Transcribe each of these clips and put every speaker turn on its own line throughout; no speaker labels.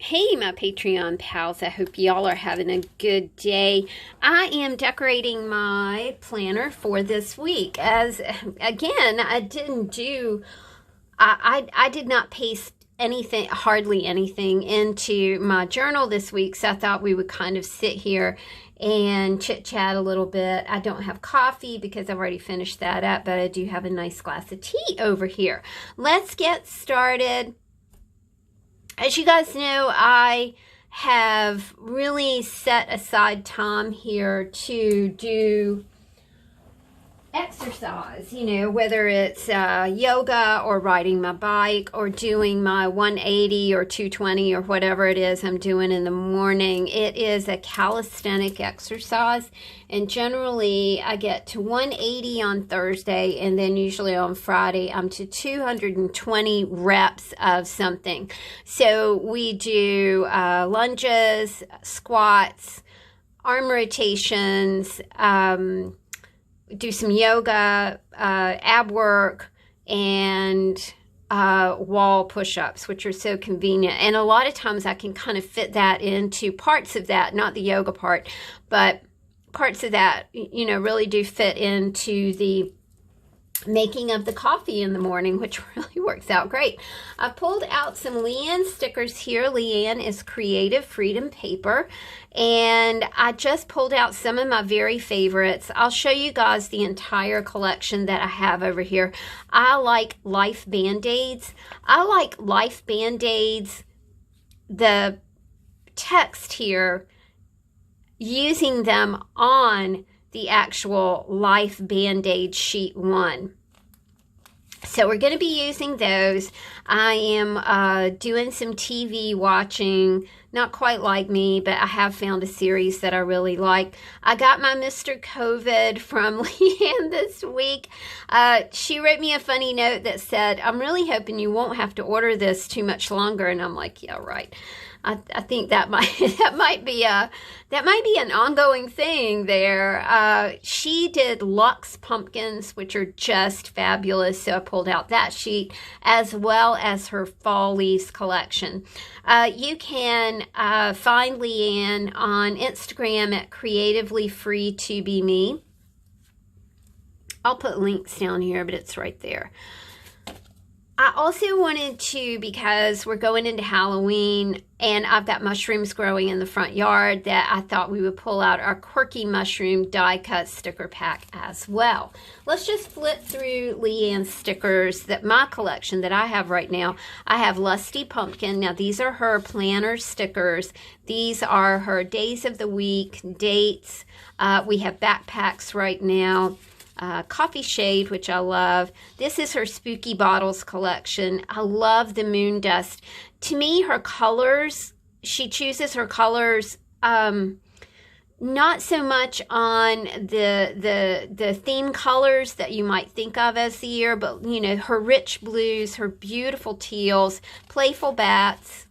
Hey, my Patreon pals. I hope y'all are having a good day. I am decorating my planner for this week. As again, I did not paste anything, hardly anything into my journal this week. So I thought we would kind of sit here and chit chat a little bit. I don't have coffee because I've already finished that up, but I do have a nice glass of tea over here. Let's get started. As you guys know, I have really set aside time here to do exercise, whether it's yoga or riding my bike or doing my 180 or 220 or whatever it is I'm doing in the morning. It is a calisthenic exercise, and generally I get to 180 on Thursday, and then usually on Friday I'm to 220 reps of something. So we do lunges, squats, arm rotations, do some yoga, ab work, and wall push-ups, which are so convenient. And a lot of times I can kind of fit that into parts of that, not the yoga part, but parts of that, really do fit into the making of the coffee in the morning, which really works out great. I pulled out some Leanne stickers here. Leanne is Creative Freedom Paper, and I just pulled out some of my very favorites. I'll show you guys the entire collection that I have over here. I like Life Band-Aids. I like Life Band-Aids, the text here, using them on the actual Life Band-Aid sheet 1. So we're going to be using those. I am doing some TV watching, not quite like me, but I have found a series that I really like. I got my Mr. COVID from Leanne this week. She wrote me a funny note that said, "I'm really hoping you won't have to order this too much longer." And I'm like, yeah, right. I think that might be an ongoing thing there. She did Luxe pumpkins, which are just fabulous. So I pulled out that sheet, as well as her fall leaves collection. You can find Leanne on Instagram at Creatively Free to Be Me. I'll put links down here, but it's right there. I also wanted to, because we're going into Halloween and I've got mushrooms growing in the front yard, that I thought we would pull out our quirky mushroom die cut sticker pack as well. Let's just flip through Leanne's stickers, that my collection that I have right now. I have Lusty Pumpkin. Now these are her planner stickers. These are her days of the week, dates. We have backpacks right now. Coffee Shade, which I love. This is her Spooky Bottles collection. I love the moon dust. To me, her colors, she chooses her colors not so much on the theme colors that you might think of as the year, but her rich blues, her beautiful teals, playful bats.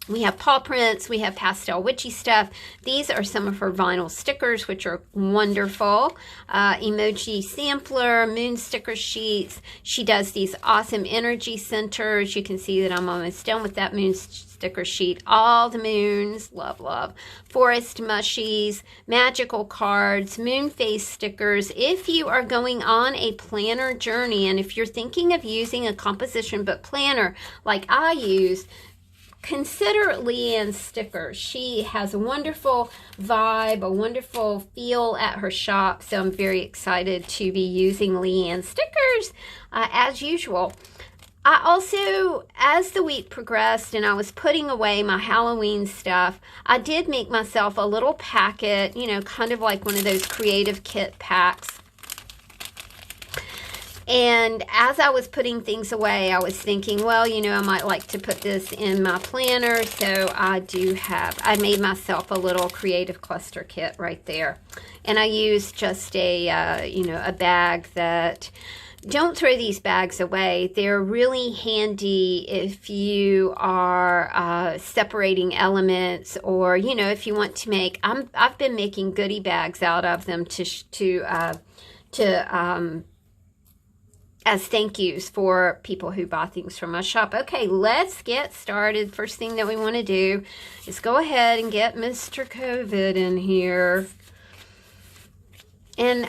We have paw prints, we have pastel witchy stuff. These are some of her vinyl stickers, which are wonderful. Emoji sampler, moon sticker sheets. She does these awesome energy centers. You can see that I'm almost done with that moon sticker sheet. All the moons, love, love. Forest mushies, magical cards, moon face stickers. If you are going on a planner journey, and if you're thinking of using a composition book planner like I use, consider Leanne's stickers. She has a wonderful vibe, a wonderful feel at her shop, so I'm very excited to be using Leanne's stickers as usual. I also, as the week progressed and I was putting away my Halloween stuff, I did make myself a little packet, kind of like one of those creative kit packs. And as I was putting things away, I was thinking, well, I might like to put this in my planner. So I made myself a little creative cluster kit right there. And I used just a bag that, don't throw these bags away. They're really handy if you are separating elements, or, if you want to make, I've been making goodie bags out of them to as thank yous for people who buy things from my shop. Okay, let's get started. First thing that we want to do is go ahead and get Mr. COVID in here. And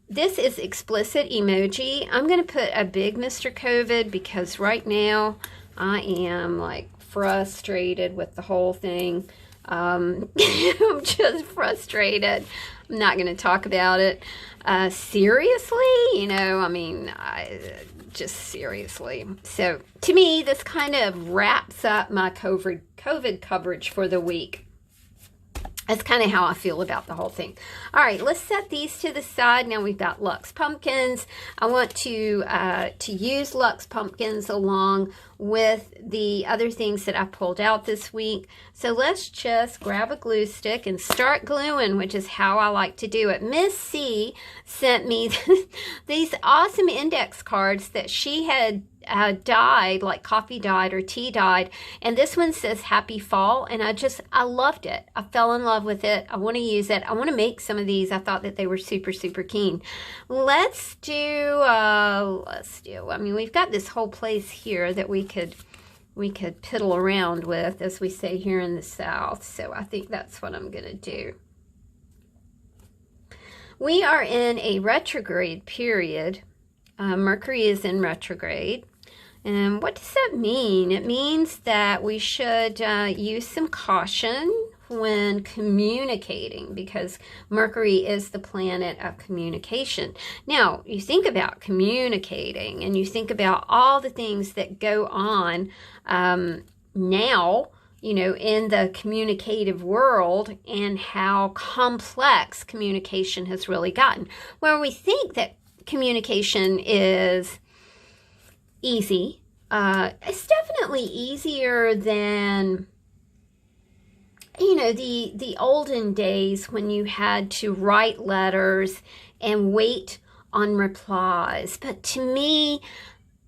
this is explicit emoji. I'm going to put a big Mr. COVID because right now I am like frustrated with the whole thing. I'm just frustrated. I'm not going to talk about it. Seriously, just seriously. So to me, this kind of wraps up my COVID coverage for the week. That's kind of how I feel about the whole thing. All right, let's set these to the side. Now we've got Lux pumpkins. I want to use Lux pumpkins along with the other things that I pulled out this week. So let's just grab a glue stick and start gluing, which is how I like to do it. Miss C sent me these awesome index cards that she had dyed, like coffee dyed or tea dyed, and this one says happy fall, and I loved it. I fell in love with it. I want to use it. I want to make some of these. I thought that they were super keen. Let's do we've got this whole place here that we could piddle around with, as we say here in the South, so I think that's what I'm gonna do. We are in a retrograde period. Mercury is in retrograde. And what does that mean? It means that we should use some caution when communicating, because Mercury is the planet of communication. Now, you think about communicating and you think about all the things that go on now, in the communicative world, and how complex communication has really gotten. Where we think that communication is easy. It's definitely easier than, the olden days when you had to write letters and wait on replies. But to me,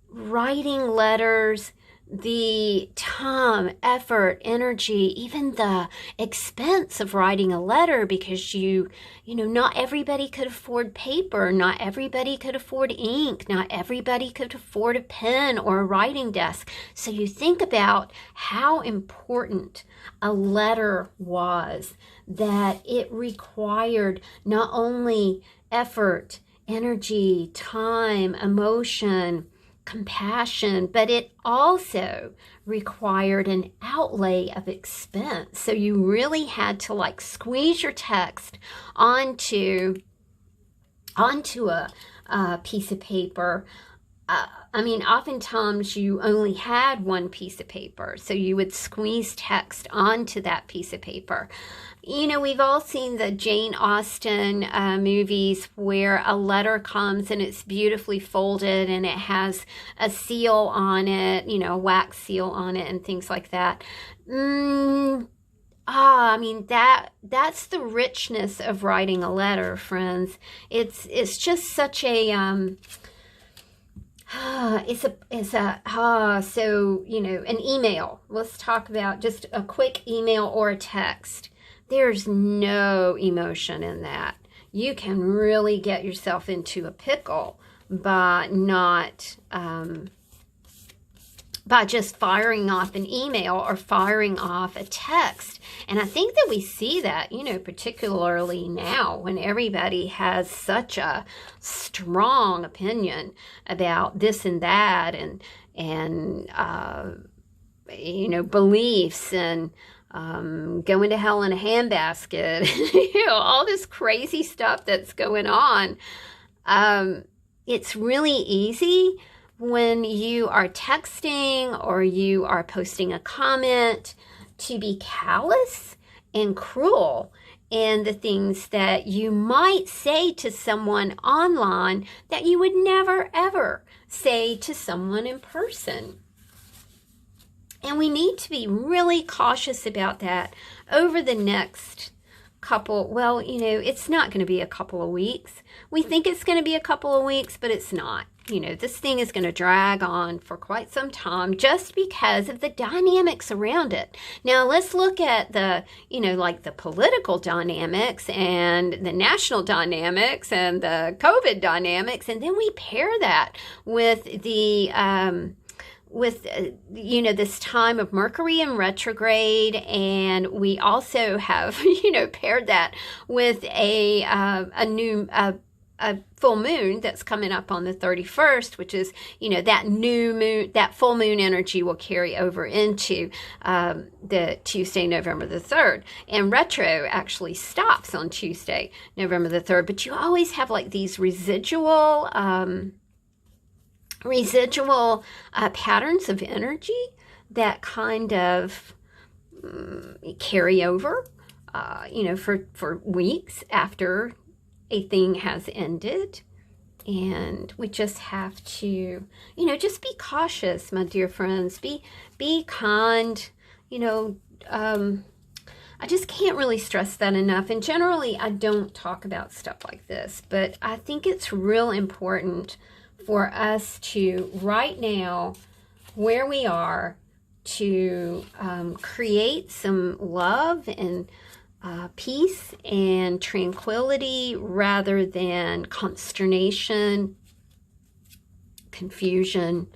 writing letters, the time, effort, energy, even the expense of writing a letter, because not everybody could afford paper, not everybody could afford ink, not everybody could afford a pen or a writing desk. So you think about how important a letter was, that it required not only effort, energy, time, emotion, compassion, but it also required an outlay of expense. So you really had to squeeze your text onto a piece of paper. Oftentimes you only had one piece of paper, so you would squeeze text onto that piece of paper. We've all seen the Jane Austen movies where a letter comes and it's beautifully folded and it has a seal on it, a wax seal on it and things like that. That's the richness of writing a letter, friends. It's just such a an email. Let's talk about just a quick email or a text. There's no emotion in that. You can really get yourself into a pickle by just firing off an email or firing off a text. And I think that we see that, particularly now when everybody has such a strong opinion about this and that, and beliefs, and going to hell in a handbasket, all this crazy stuff that's going on. It's really easy when you are texting or you are posting a comment to be callous and cruel in the things that you might say to someone online that you would never ever say to someone in person. And we need to be really cautious about that over the next it's not going to be a couple of weeks. We think it's going to be a couple of weeks, but it's not. you know, this thing is going to drag on for quite some time just because of the dynamics around it. Now, let's look at the, you know, like the political dynamics and the national dynamics and the COVID dynamics, and then we pair that with the, you know, this time of Mercury in retrograde, and we also have, you know, paired that with a full moon that's coming up on the 31st, which is, you know, that new moon, that full moon energy will carry over into the Tuesday, November the 3rd. And retro actually stops on Tuesday, November the 3rd. But you always have like these residual patterns of energy that kind of carry over, you know, for weeks after a thing has ended. And we just have to, you know, just be cautious, my dear friends. Be kind. You know, I just can't really stress that enough. And generally, I don't talk about stuff like this, but I think it's real important for us to, right now, where we are, to create some love and peace and tranquility rather than consternation, confusion.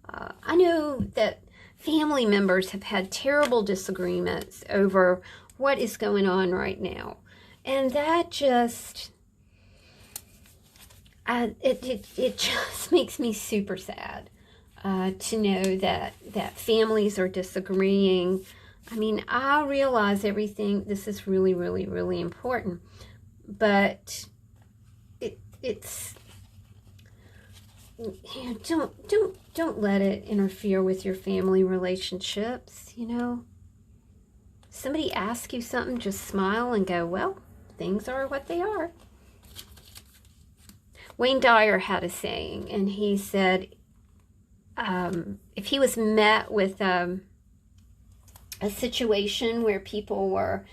I know that family members have had terrible disagreements over what is going on right now. And that just, it just makes me super sad to know that families are disagreeing. I mean, I realize everything, this is really, really, really important, but it's, you know, don't let it interfere with your family relationships, you know. Somebody asks you something, just smile and go, well, things are what they are. Wayne Dyer had a saying, and he said, if he was met with a situation where people were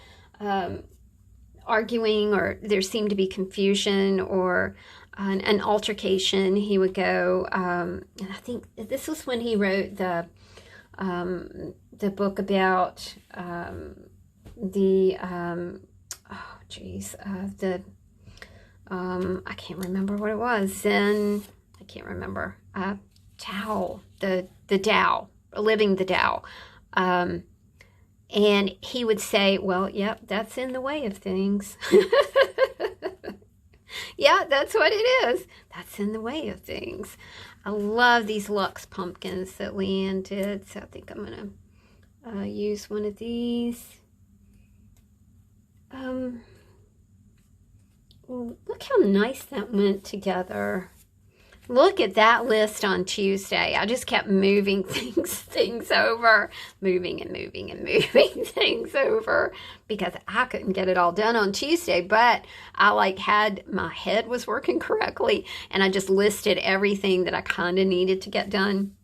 arguing, or there seemed to be confusion or an altercation, he would go, and I think this was when he wrote the book about I can't remember what it was. Zen, I can't remember. Tao, the Tao, living the Tao. And he would say, well, yep, that's in the way of things. Yeah, that's what it is. That's in the way of things. I love these Lux pumpkins that Leanne did, so I think I'm going to use one of these. Well, look how nice that went together. Look at that list on Tuesday. I just kept moving things over, moving things over, because I couldn't get it all done on Tuesday, but I had my head was working correctly, and I just listed everything that I kind of needed to get done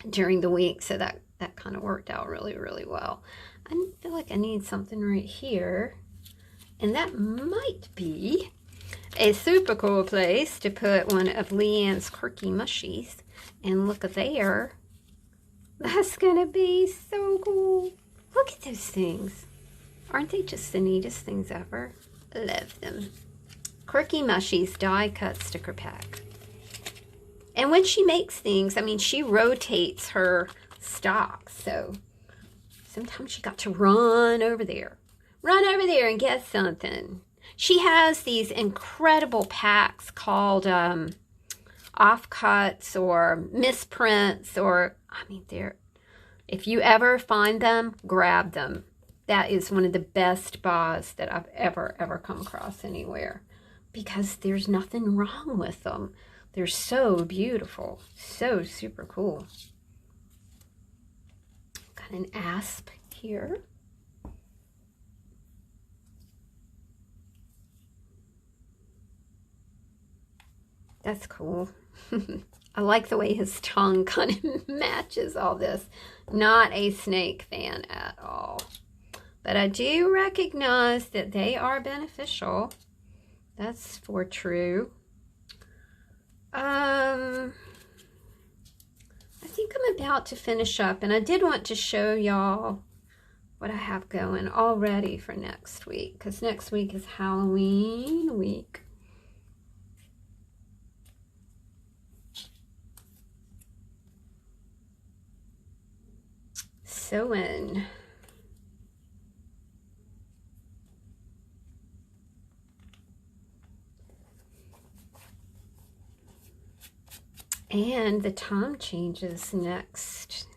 during the week, so that kind of worked out really, really well. I feel like I need something right here, and that might be a super cool place to put one of Leanne's quirky mushies. And look there. That's going to be so cool. Look at those things. Aren't they just the neatest things ever? Love them. Quirky Mushies die cut sticker pack. And when she makes things, I mean, she rotates her stock. So sometimes she got to run over there. Run over there and get something. She has these incredible packs called offcuts or misprints, or, I mean, if you ever find them, grab them. That is one of the best buys that I've ever come across anywhere, because there's nothing wrong with them. They're so beautiful, so super cool. Got an asp here. That's cool. I like the way his tongue kind of matches all this. Not a snake fan at all. But I do recognize that they are beneficial. That's for true. I think I'm about to finish up, and I did want to show y'all what I have going already for next week, because next week is Halloween week. Sewing. And the time changes next.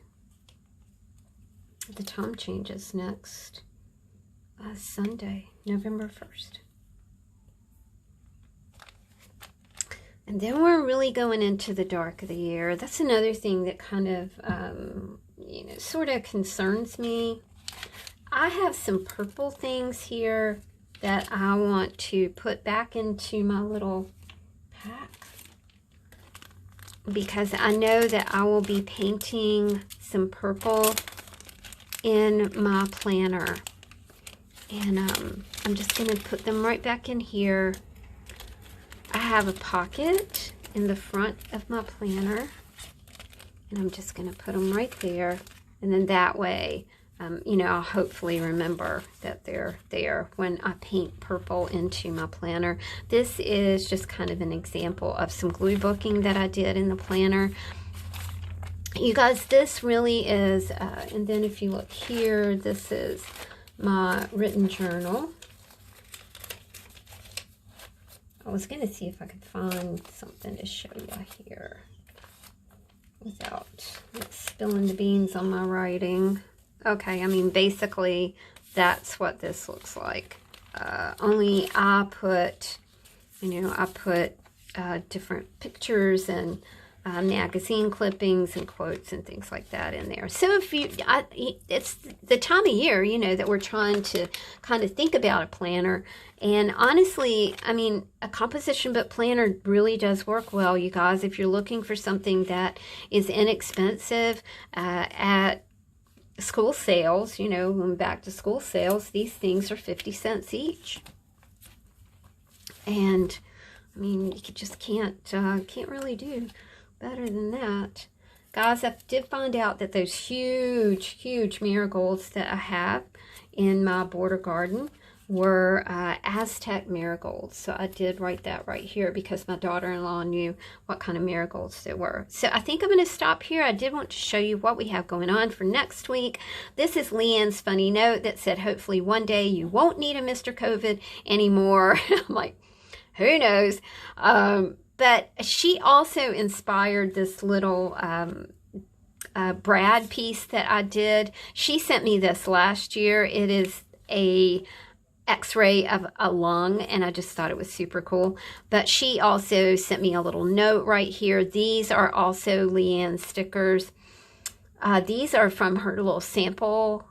The time changes next Sunday, November 1st. And then we're really going into the dark of the year. That's another thing that kind of, you know, sort of concerns me. I have some purple things here that I want to put back into my little pack, because I know that I will be painting some purple in my planner. And I'm just going to put them right back in here. I have a pocket in the front of my planner, and I'm just going to put them right there. And then that way, you know, I'll hopefully remember that they're there when I paint purple into my planner. This is just kind of an example of some glue booking that I did in the planner. You guys, this really is, and then if you look here, this is my written journal. I was going to see if I could find something to show you here without spilling the beans on my writing. Okay, I mean, basically, that's what this looks like. Only I put, you know, I put different pictures and magazine clippings and quotes and things like that in there. So if you, it's the time of year, you know, that we're trying to kind of think about a planner. And honestly, I mean, a composition book planner really does work well, you guys. If you're looking for something that is inexpensive at school sales, you know, when back to school sales, these things are 50 cents each. And I mean, you just can't really do better than that. Guys, I did find out that those huge marigolds that I have in my border garden were Aztec marigolds. So I did write that right here because my daughter-in-law knew what kind of marigolds they were. So I think I'm going to stop here. I did want to show you what we have going on for next week. This is Leanne's funny note that said, hopefully one day you won't need a Mr. COVID anymore. I'm like, who knows? But she also inspired this little Brad piece that I did. She sent me this last year. It is a X-ray of a lung, and I just thought it was super cool. But she also sent me a little note right here. These are also Leanne stickers. These are from her little sample.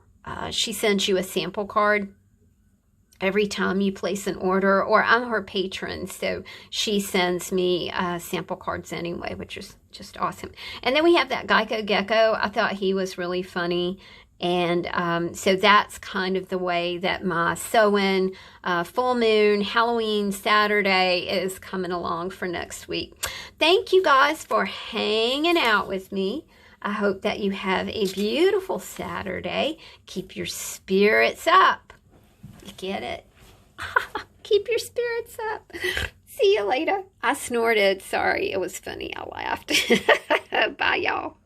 She sends you a sample card every time you place an order, or I'm her patron, so she sends me sample cards anyway, which is just awesome. And then we have that Geico Gecko. I thought he was really funny. And so that's kind of the way that my sewing, full moon, Halloween, Saturday is coming along for next week. Thank you guys for hanging out with me. I hope that you have a beautiful Saturday. Keep your spirits up. You get it? Keep your spirits up. See you later. I snorted. Sorry, it was funny. I laughed. Bye, y'all.